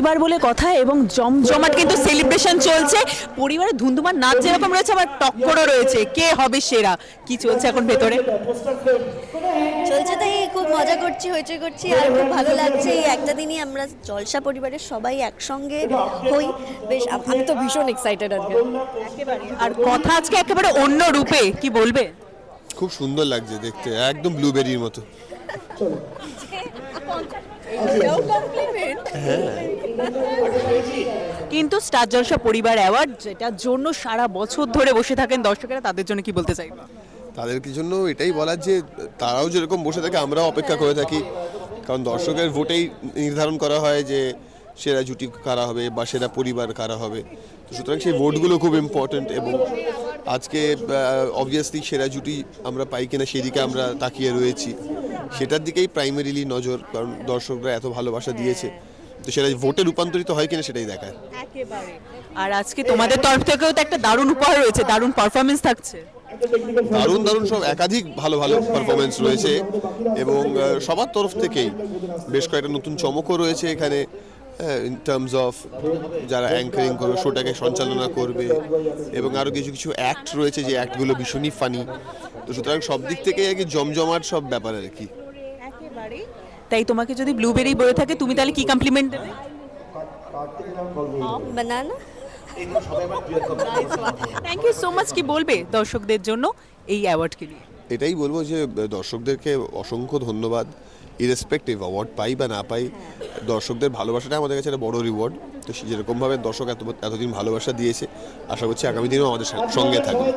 পরিবার বলে কথা এবং জমজমাট কিন্তু সেলিব্রেশন চলছে। পরিবারের ধুমধুমার নাচ যেরকম রয়েছে আবার টক্করও রয়েছে, কে হবে সেরা, কি চলছে এখন ভেতরে? চলছে, তাই খুব মজা করছি, হইচই করছি, আর খুব ভালো লাগছে। এই একটা দিনই আমরা জলসা পরিবারের সবাই একসঙ্গে হই, বেশ আমি তো ভীষণ এক্সাইটেড আজকে। আর কথা আজকে একেবারে অন্য রূপে, কি বলবে? খুব সুন্দর লাগছে দেখতে, একদম ব্লুবেরির মতো। কিন্তু স্টার জলসা পরিবার অ্যাওয়ার্ড, যেটার জন্য সারা বছর ধরে বসে থাকেন দর্শকেরা, তাদের জন্য কি বলতে চাইবে? তাদের জন্য এটাই বলার যে তারাও যেরকম বসে থাকে আমরাও অপেক্ষা করে থাকি, কারণ দর্শকের ভোটেই নির্ধারণ করা হয় যে সেরা জুটি কারা হবে বা সেরা পরিবার কারা হবে। তো সুতরাং সেই ভোটগুলো খুব ইম্পর্ট্যান্ট, এবং আজকে অবভিয়াসলি সেরা জুটি আমরা পাই কিনা সেদিকে আমরা তাকিয়ে রয়েছি, সেটার দিকেই প্রাইমারিলি নজর, কারণ দর্শকরা এত ভালোবাসা দিয়েছে, তো সেটা ভোটে রূপান্তরিত হয় কিনা সেটাই দেখায়। আর আজকে তোমাদের তরফ থেকেও তো একটা দারুণ উপহার রয়েছে, দারুণ পারফরমেন্স থাকছে। দারুণ দারুণ সব একাধিক ভালো ভালো পারফরমেন্স রয়েছে, এবং সবার তরফ থেকেই বেশ কয়েকটা নতুন চমকও রয়েছে এখানে, ইন টার্মস অফ যারা অ্যাঙ্কারিং করবে, শোটাকে সঞ্চালনা করবে, এবং আরও কিছু কিছু অ্যাক্ট রয়েছে যে অ্যাক্টগুলো ভীষণই ফানি। তো সুতরাং সব দিক থেকে আর কি জমজমাট সব ব্যাপার আর কি। তাই তোমাকে যদি ব্লুবেরি বলে থাকে, তুমি তাহলে কি কমপ্লিমেন্ট দেবে? Banana. Thank you so much. কি বলবে দর্শকদের জন্য এই অ্যাওয়ার্ডকে নিয়ে? এটাই বলবো যে দর্শকদেরকে অসংখ্য ধন্যবাদ, ইরেসপেক্টিভ অ্যাওয়ার্ড পাই বা না পাই, দর্শকদের ভালোবাসাটা আমাদের কাছে একটা বড় রিওয়ার্ড। তো যেরকমভাবে দর্শক এতদিন ভালোবাসা দিয়েছে, আশা করছি আগামী দিনেও আমাদের সঙ্গে থাকবে।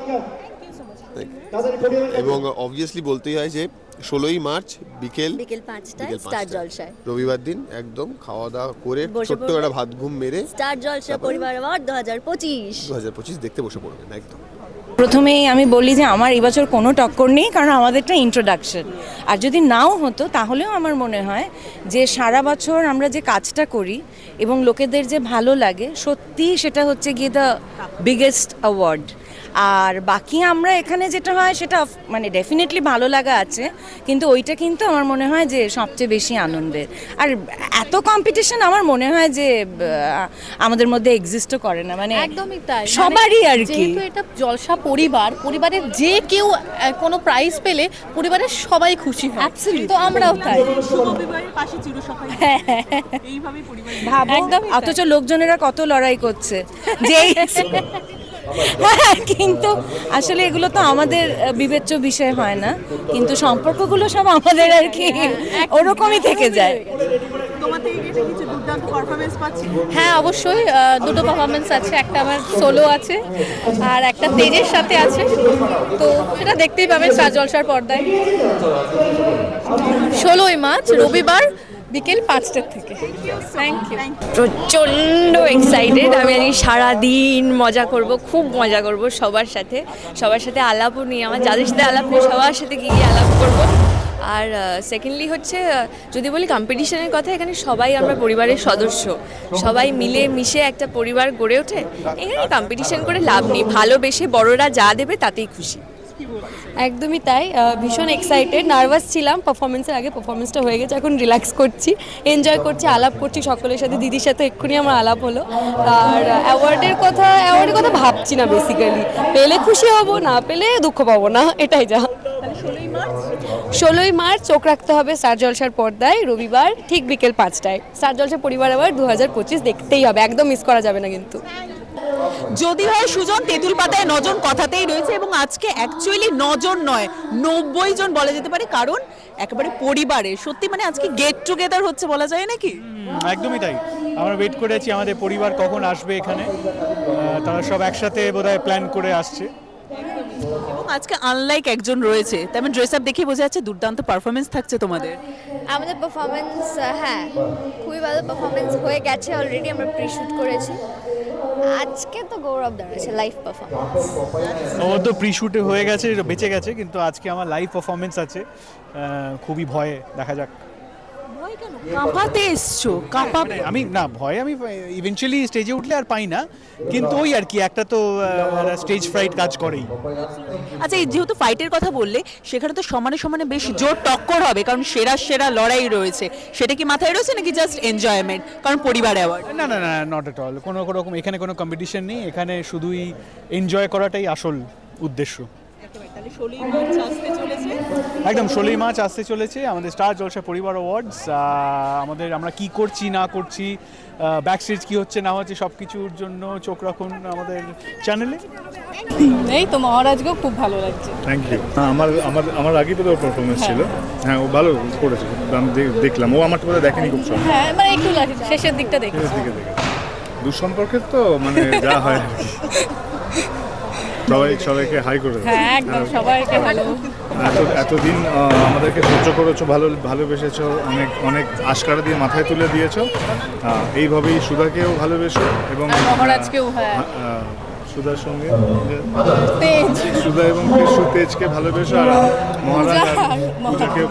এবং অবভিয়াসলি বলতেই হয় যে 16ই মার্চ বিকেল 5টায় স্টার জলসায়, রবিবার দিন একদম খাওয়া দাওয়া করে ছোট্ট একটা ভাত ঘুম মেরে স্টার জলসা পরিবার অ্যাওয়ার্ড 2025 দেখতে বসে পড়বেন একদম। প্রথমেই আমি বলি যে আমার এবছর কোনো টক্কর নেই, কারণ আমাদেরটা ইন্ট্রোডাকশন। আর যদি নাও হতো তাহলেও আমার মনে হয় যে সারা বছর আমরা যে কাজটা করি এবং লোকেদের যে ভালো লাগে, সত্যি সেটা হচ্ছে গিয়ে দ্য বিগেস্ট অ্যাওয়ার্ড। আর বাকি আমরা এখানে যেটা হয় সেটা মানে ডেফিনেটলি ভালো লাগা আছে, কিন্তু ওইটা কিন্তু আমার মনে হয় যে সবচেয়ে বেশি আনন্দের। আর এত কম্পিটিশন আমার মনে হয় যে আমাদের মধ্যে এক্সিস্টও করে না, মানে একদমই তাই, সবারই আর কি। যেহেতু এটা জলসা পরিবারের যে কেউ কোনো প্রাইজ পেলে পরিবারের সবাই খুশি হয়, তো আমরাও তাই। ভাবো, অথচ লোকজনেরা কত লড়াই করছে যে কিন্তু আসলে এগুলো তো আমাদের বিবেচ্য বিষয় হয় না, কিন্তু সম্পর্কগুলো সব আমাদের আর কি ওরকমই থেকে যায়। হ্যাঁ অবশ্যই, দুটো পারফরমেন্স আছে, একটা আমার সোলো আছে আর একটা তেজের সাথে আছে, তো সেটা দেখতেই পাবেন স্টার জলসার পর্দায় 16ই মার্চ রবিবার বিকেল 5টার থেকে। Thank you. প্রচণ্ড এক্সাইটেড, আমি সারাদিন মজা করব, খুব মজা করব সবার সাথে আলাপও নিয়ে, আমার যাদের সাথে আলাপ নিয়ে সবার সাথে গিয়ে আলাপ করব। আর সেকেন্ডলি হচ্ছে, যদি বলি কম্পিটিশনের কথা, এখানে সবাই আমরা পরিবারের সদস্য, সবাই মিলে মিশে একটা পরিবার গড়ে ওঠে। এখানে কম্পিটিশন করে লাভ নেই, ভালোবেসে বড়রা যা দেবে তাতেই খুশি। একদমই তাই, ভীষণ এক্সাইটেড, নার্ভাস ছিলাম পারফরমেন্সের আগে, পারফরমেন্সটা হয়ে গেছে, এখন রিল্যাক্স করছি, এনজয় করছি, আলাপ করছি সকলের সাথে, দিদির সাথে এক্ষুনি আমার আলাপ হলো। আর অ্যাওয়ার্ডের কথা ভাবছি না, বেসিক্যালি পেলে খুশি হব, না পেলে দুঃখ পাবো না, এটাই যা। 16ই মার্চ চোখ রাখতে হবে স্টার জলসার পর্দায়, রবিবার ঠিক বিকেল 5টায় স্টার জলসা পরিবার অ্যাওয়ার্ড 2025 দেখতেই হবে, একদম মিস করা যাবে না কিন্তু। যদি হয় সুজন, তেঁতুল পাতায় 9 জন কথাতেই রয়েছে, এবং আজকে অ্যাকচুয়ালি 9 জন নয় 90 জন বলা যেতে পারে, কারণ একেবারে পরিবারে সত্যি মানে আজকে গেট টুগেদার হচ্ছে বলা যায় নাকি? একদমই তাই, আমরা ওয়েট করে আছি আমাদের পরিবার কখন আসবে এখানে, তারা সব একসাথে বোধহয় প্ল্যান করে আসছে। এবং আজকে আনলাইক একজন রয়েছে, তেমন ড্রেস আপ দেখে বোঝা যাচ্ছে দুর্দান্ত পারফরমেন্স থাকছে তোমাদের। আমাদের পারফরমেন্স, হ্যাঁ খুবই ভালো পারফরমেন্স হয়ে গেছে, অলরেডি আমরা প্রি শুট করেছি। আজকে তো গৌরব দাঁড়াচ্ছে লাইভ পারফরমেন্স, ও তো প্রি শুটে হয়ে গেছে, বেঁচে গেছে, কিন্তু আজকে আমার লাইভ পারফরমেন্স আছে, খুবই ভয়ে, দেখা যাক। ভয় কেন? কাঁপাতে এসছো, কাঁপাবে। আমি না ভয়, আমি ইভেনচুয়ালি স্টেজে উঠলে আর পাই না, কিন্তু ওই আর কি একটা তো স্টেজ ফ্রাইট কাজ করেই। আচ্ছা, এই যেহেতু ফাইটের কথা বললে, সেখানে তো সমানে সমানে বেশ জোর টক্কর হবে, কারণ সেরা সেরা লড়াই রয়েছে। সেটা কি মাথায় রয়েছে নাকি জাস্ট এনজয়মেন্ট, কারণ পরিবার অ্যাওয়ার্ড? না না না, নট এট অল। কোনো রকম এখানে কোনো কম্পিটিশন নেই, এখানে শুধুই এনজয় করাটাই আসল উদ্দেশ্য। একদম 16ই মার্চ আসতে চলেছে আমাদের স্টার জলসা পরিবার অ্যাওয়ার্ডস। আমরা কি করছি না করছি, ব্যাকস্টেজ কি হচ্ছে না হচ্ছে, সব কিছুর জন্য চোখ রাখুন আমাদের চ্যানেলে। এই তো মহারাজকেও খুব ভালো লাগছে। Thank you. আমার আগেই তো পারফরমেন্স ছিল। হ্যাঁ, ও ভালো করেছে, আমি দেখলাম। ও আমারটা বোধহয় দেখেনি খুব সময়। হ্যাঁ, মানে একটু শেষের দিকটা দেখেছি। দুঃসম্পর্কের তো মানে যা হয় আর কি। সবাইকে হাই করে দেয়। হ্যাঁ, একদম সবাইকে ভালো। এতদিন আমাদেরকে সহ্য করেছো, ভালোবেসেছো, অনেক আশকারা দিয়ে মাথায় তুলে দিয়েছো। এইভাবেই সুধাকেও ভালোবেসো এবং মহারাজকেও। হ্যাঁ, সুধার সঙ্গে তেজ, সুধা এবং তেজকে ভালোবেসো, আর মহারাজ আর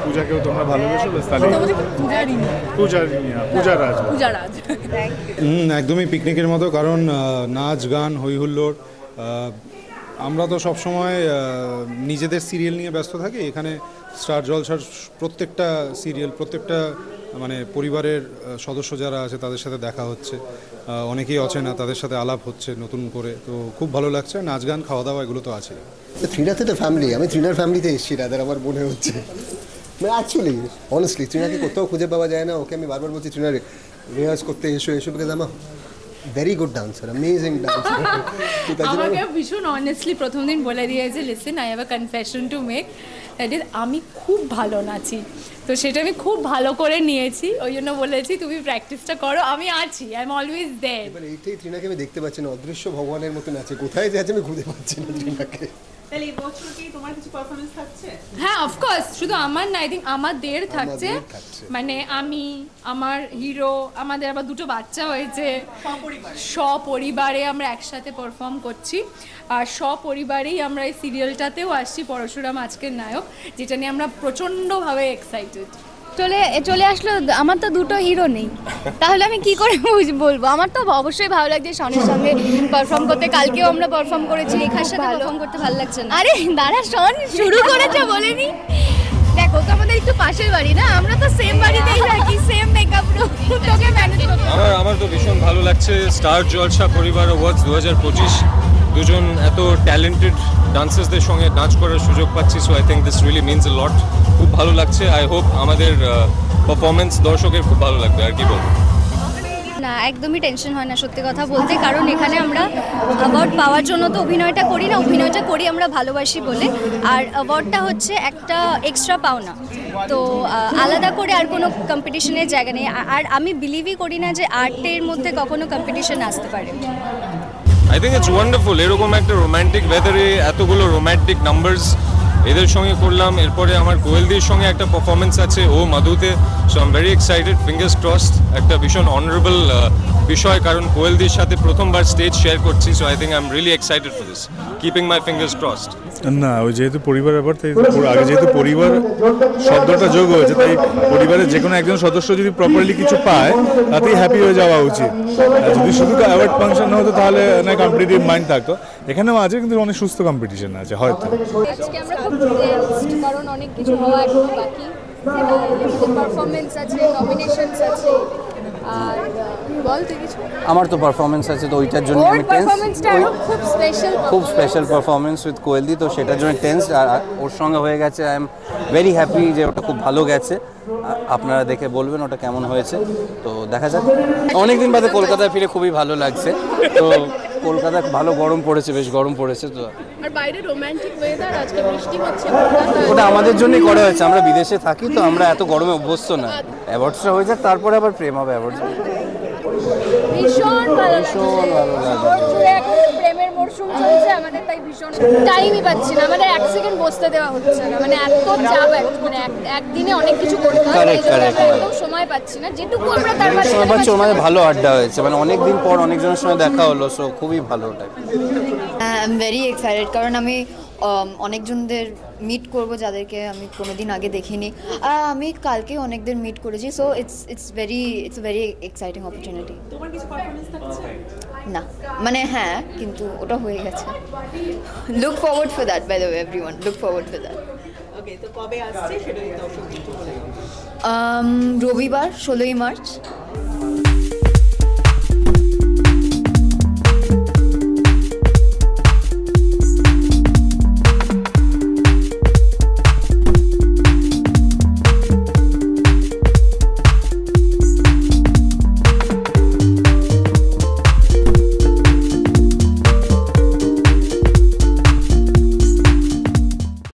পূজাকেও তোমরা ভালোবেসো। পূজারাজ একদমই পিকনিকের মতো, কারণ নাচ গান হই হুল্লোড়। আমরা তো সবসময় নিজেদের সিরিয়াল নিয়ে ব্যস্ত থাকি। এখানে স্টার জলসার প্রত্যেকটা সিরিয়াল, প্রত্যেকটা মানে পরিবারের সদস্য যারা আছে তাদের সাথে দেখা হচ্ছে, অনেকেই অচেনা, তাদের সাথে আলাপ হচ্ছে নতুন করে। তো খুব ভালো লাগছে। নাচ গান খাওয়া দাওয়া এগুলো তো আছে। ত্রিনাথে তো ফ্যামিলি, আমি ত্রিনার ফ্যামিলিতে এসেছি রাদার, আমার মনে হচ্ছে। মানে অ্যাকচুয়ালি অনেস্টলি ত্রিনাকে কোথাও খুঁজে পাওয়া যায় না। ওকে আমি বারবার বলছি ত্রিনার রেয়াজ করতে এসো বিকজ আমার very good dancer, amazing dancer. আমাকে ভীষণ অনেস্টলি প্রথম দিন বলে দিয়েছে, listen I have a confession to make, that is আমি খুব ভালো নাচি। তো সেটা আমি খুব ভালো করে নিয়েছি, ওই জন্য বলেছি তুমি প্র্যাকটিসটা করো, আমি আছি, আই এম অলওয়েজ দেয়ার। এবার এইটাই ত্রিনাকে আমি দেখতে পাচ্ছি না, অদৃশ্য ভগবানের মতন আছে। কোথায় যে আছে আমি খুঁজে পাচ্ছি না ত্রিনাকে। তাহলে এই বছর কি তোমার কিছু পারফরম্যান্স থাকছে? হ্যাঁ, অফকোর্স, শুধু আমার না, আই থিঙ্ক আমাদের থাকছে। মানে আমি, আমার হিরো, আমাদের আবার দুটো বাচ্চা হয়েছে, সপরিবারে আমরা একসাথে পারফর্ম করছি। আর সপরিবারেই আমরা এই সিরিয়ালটাতেও আসছি, পরশুরাম আজকের নায়ক, যেটা নিয়ে আমরা প্রচণ্ডভাবে এক্সাইটেড। চলে আসলো। আমার তো দুটো হিরো নেই, তাহলে আমি কি করে বলবো? আমার তো অবশ্যই ভালো লাগছে শনের সঙ্গে পারফর্ম করতে। কালকেও আমরা পারফর্ম করেছি, লেখার সাথে পারফর্ম করতে ভালো লাগছে না। আরে দাঁড়া, শন শুরু করেছে বলেনি। দেখো তো আমাদের একটু পাশের বাড়ি না, আমরা তো সেম বাড়িতেই থাকি, সেম মেকআপ রুম, তোকে ম্যানেজ করতে। আমার তো ভীষণ ভালো লাগছে। স্টার জলসা পরিবার অ্যাওয়ার্ডস 2025, দুজন এত ট্যালেন্টেড ডান্সার্সদের সঙ্গে নাচ করার সুযোগ পাচ্ছি। So I think this really means a lot. খুব ভালো লাগছে। আই হোপ আমাদের পারফরমেন্স দর্শকের খুব ভালো লাগবে। আর কি বলবো না, একদমই টেনশন হয় না সত্যি কথা বলতে, কারণ এখানে আমরা অ্যাওয়ার্ড পাওয়ার জন্য তো অভিনয়টা করি না, অভিনয়টা করি আমরা ভালোবাসি বলে। আর অ্যাওয়ার্ডটা হচ্ছে একটা এক্সট্রা পাওনা, তো আলাদা করে আর কোনো কম্পিটিশনের জায়গা নেই। আর আমি বিলিভই করি না যে আর্টের মধ্যে কখনো কম্পিটিশন আসতে পারে। I think it's wonderful. এরকম একটা রোম্যান্টিক ওয়েদারে এতগুলো রোম্যান্টিক নাম্বারস এদের সঙ্গে করলাম। এরপরে আমার কোয়েলদির সঙ্গে একটা পারফরমেন্স আছে ও মাধুতে। So I am very excited, fingers crossed. একটা ভীষণ অনারেবল বিষয়, কারণ কোয়েলদির সাথে প্রথমবার স্টেজ শেয়ার করছি। So I think I am really excited for this, keeping my fingers crossed. না, ওই যেহেতু পরিবার ব্যাপার, তাই আগে যেহেতু পরিবার শব্দটা যোগ হয়েছে, তাই পরিবারের যে কোনো একজন সদস্য যদি প্রপারলি কিছু পায় তাতেই হ্যাপি হয়ে যাওয়া উচিত। যদি শুধু অ্যাওয়ার্ড ফাংশন না হতো তাহলে না কম্পিটিটিভ মাইন্ড থাকতো। এখানেও আছে, কিন্তু অনেক সুস্থ কম্পিটিশন আছে হয়তো। আজকে আমরা খুব টেনসড, কারণ অনেক কিছু হওয়া এখনো বাকি। পারফরমেন্স আছে, নমিনেশনস আছে, আর বলতে কিছু আমার তো পারফরমেন্স আছে, তো ওইটার জন্য আমি টেন্স। খুব স্পেশাল পারফরমেন্স উইথ কোয়েলদি, তো সেটার জন্য টেন্স। আর ওর সঙ্গে হয়ে গেছে, আই এম ভেরি হ্যাপি যে ওটা খুব ভালো গেছে। আপনারা দেখে বলবেন ওটা কেমন হয়েছে, তো দেখা যাক। অনেকদিন বাদে কলকাতায় ফিরে খুবই ভালো লাগছে। তো কলকাতায় ভালো গরম পড়েছে, বেশ গরম পড়েছে। তো আর বাইরে রোমান্টিক ওয়েদার, আজকে বৃষ্টি হচ্ছে। ওটা আমাদের জন্যই করা হয়েছে, আমরা বিদেশে থাকি, তো আমরা এত গরমে অভ্যস্ত না। অ্যাওয়ার্ডসটা হয়ে যাক, তারপরে আবার প্রেম হবে। অ্যাওয়ার্ডস ভীষণ ভালো লাগছে। এখন প্রেমের মরশুম চলছে আমাদের, তাই ভীষণ টাইমই পাচ্ছি না, আমাদের এক সেকেন্ড বসতে দেওয়া হচ্ছে না। মানে এত চাপ, মানে একদিনে অনেক কিছু করতে হয়, একদম সময় পাচ্ছি না। যেটুকু আমরা তার মধ্যে ভালো আড্ডা হয়েছে, মানে অনেকদিন পর অনেকজনের সঙ্গে দেখা হলো। সো খুবই ভালো time. I am very excited, কারণ আমি অনেকজনদের মিট করব যাদেরকে আমি কোনোদিন আগে দেখিনি। আমি কালকে অনেকদের মিট করেছি, so it's very exciting opportunity. তোমার কিছু পারফরম্যান্স থাকছে না মানে হ্যাঁ, কিন্তু ওটা হয়ে গেছে। Look forward for that, by the way everyone, look forward for that. Okay, তো কবে আসছে সেটা দর্শকদের একটু বলে দাও। রবিবার 16ই মার্চ